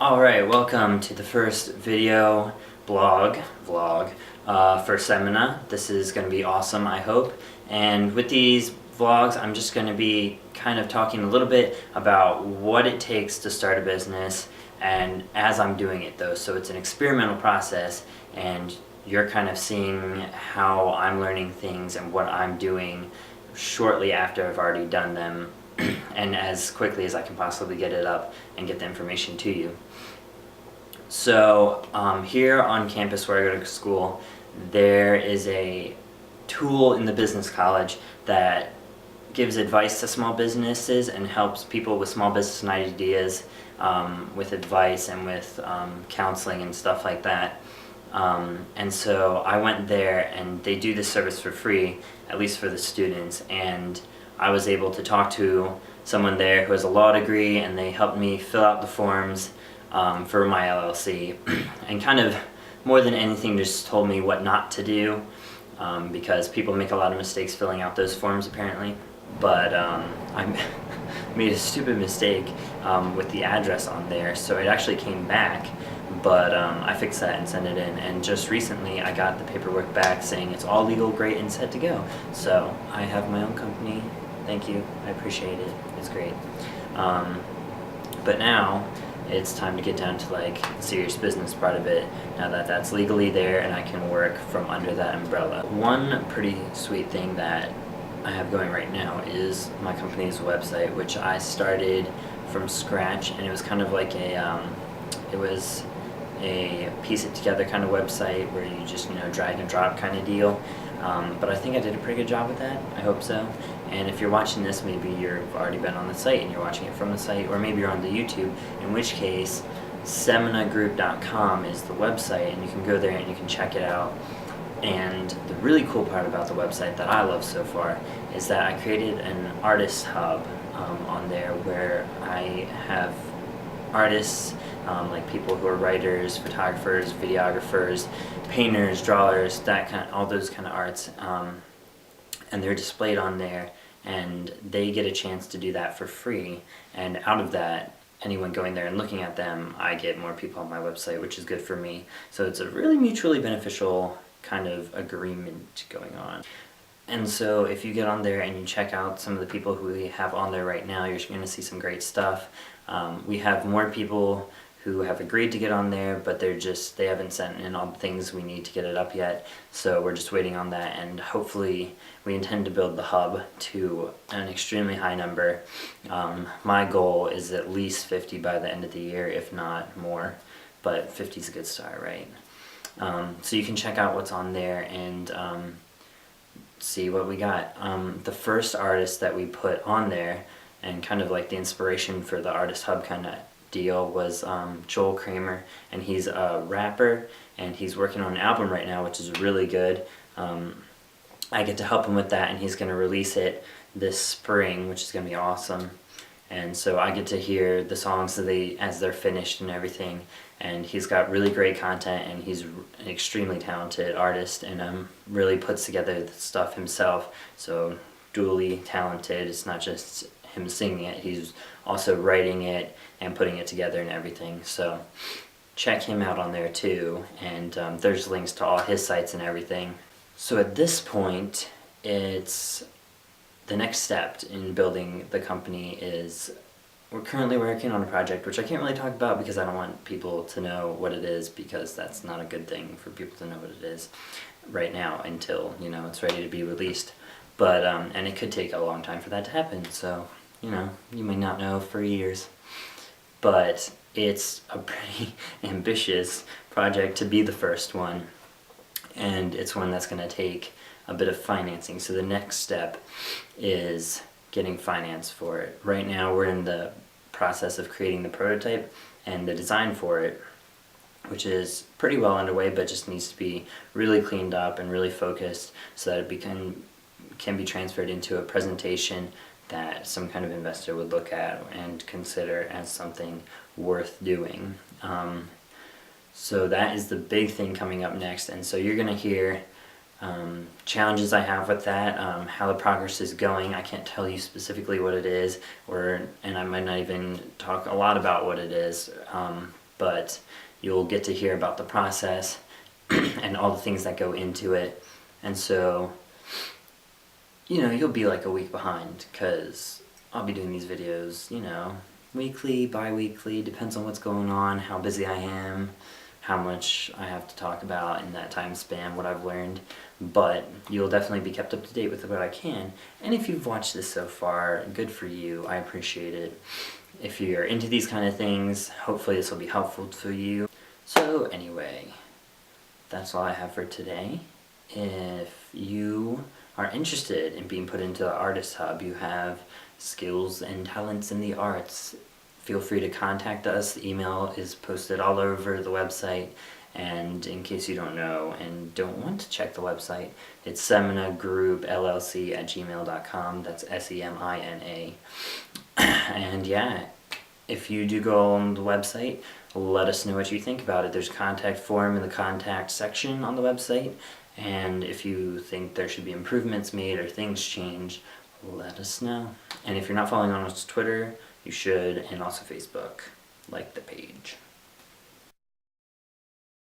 Alright, welcome to the first video vlog for Semina. This is going to be awesome, I hope. And with these vlogs, I'm just going to be kind of talking a little bit about what it takes to start a business and as I'm doing it though. So it's an experimental process and you're kind of seeing how I'm learning things and what I'm doing shortly after I've already done them and as quickly as I can possibly get it up and get the information to you. So here on campus where I go to school, there is a tool in the business college that gives advice to small businesses and helps people with small business and ideas with advice and with counseling and stuff like that. And so I went there and they do this service for free, at least for the students, and I was able to talk to someone there who has a law degree and they helped me fill out the forms for my LLC and kind of more than anything just told me what not to do because people make a lot of mistakes filling out those forms apparently. But I made a stupid mistake with the address on there, so it actually came back, but I fixed that and sent it in, and just recently I got the paperwork back saying it's all legal, great, and set to go. So I have my own company. Thank you, I appreciate it, it's great. But now it's time to get down to like the serious business part of it, now that that's legally there and I can work from under that umbrella. One pretty sweet thing that I have going right now is my company's website, which I started from scratch, and it was kind of like it was a piece it together kind of website where you just drag and drop kind of deal. But I think I did a pretty good job with that. I hope so. And if you're watching this, maybe you've already been on the site and you're watching it from the site, or maybe you're on the YouTube, in which case seminagroup.com is the website, and you can go there and you can check it out. And the really cool part about the website that I love so far is that I created an artist hub on there where I have artists, like people who are writers, photographers, videographers, painters, drawers, all those kind of arts, and they're displayed on there, and they get a chance to do that for free. And out of that, anyone going there and looking at them, I get more people on my website, which is good for me. So it's a really mutually beneficial kind of agreement going on. And so if you get on there and you check out some of the people who we have on there right now, you're going to see some great stuff. We have more people who have agreed to get on there, but they haven't sent in all the things we need to get it up yet. So we're just waiting on that, and hopefully we intend to build the hub to an extremely high number. My goal is at least 50 by the end of the year, if not more, but 50 is a good start, right? So you can check out what's on there and see what we got. The first artist that we put on there, and kind of like the inspiration for the Artist Hub kind of deal, was Joel Kramer, and he's a rapper and he's working on an album right now, which is really good. I get to help him with that, and he's going to release it this spring, which is going to be awesome. And so I get to hear the songs as they're finished and everything, and he's got really great content, and he's an extremely talented artist, and really puts together the stuff himself, so dually talented. It's not just him singing it, he's also writing it and putting it together and everything. So check him out on there too, and there's links to all his sites and everything. So at this point, it's the next step in building the company is we're currently working on a project which I can't really talk about because I don't want people to know what it is, because that's not a good thing for people to know what it is right now until it's ready to be released. But and it could take a long time for that to happen, so you may not know for years. But it's a pretty ambitious project to be the first one, and it's one that's going to take a bit of financing. So the next step is getting finance for it. Right now we're in the process of creating the prototype and the design for it, which is pretty well underway, but just needs to be really cleaned up and really focused so that it can be transferred into a presentation that some kind of investor would look at and consider as something worth doing. So that is the big thing coming up next, and so you're going to hear challenges I have with that, how the progress is going. I can't tell you specifically what it is, and I might not even talk a lot about what it is, but you'll get to hear about the process and all the things that go into it. And so, you'll be like a week behind, because I'll be doing these videos, weekly, bi-weekly, depends on what's going on, how busy I am, how much I have to talk about in that time span, what I've learned. But you'll definitely be kept up to date with what I can. And if you've watched this so far, good for you. I appreciate it. If you're into these kind of things, hopefully this will be helpful to you. So anyway, that's all I have for today. If you are interested in being put into the Artist Hub, you have skills and talents in the arts, feel free to contact us. The email is posted all over the website, and in case you don't know and don't want to check the website, it's seminagroupllc@gmail.com. That's SEMINA. And yeah, if you do go on the website, let us know what you think about it. There's a contact form in the contact section on the website, and if you think there should be improvements made or things changed, let us know. And if you're not following on us on Twitter, you should, and also Facebook. Like the page.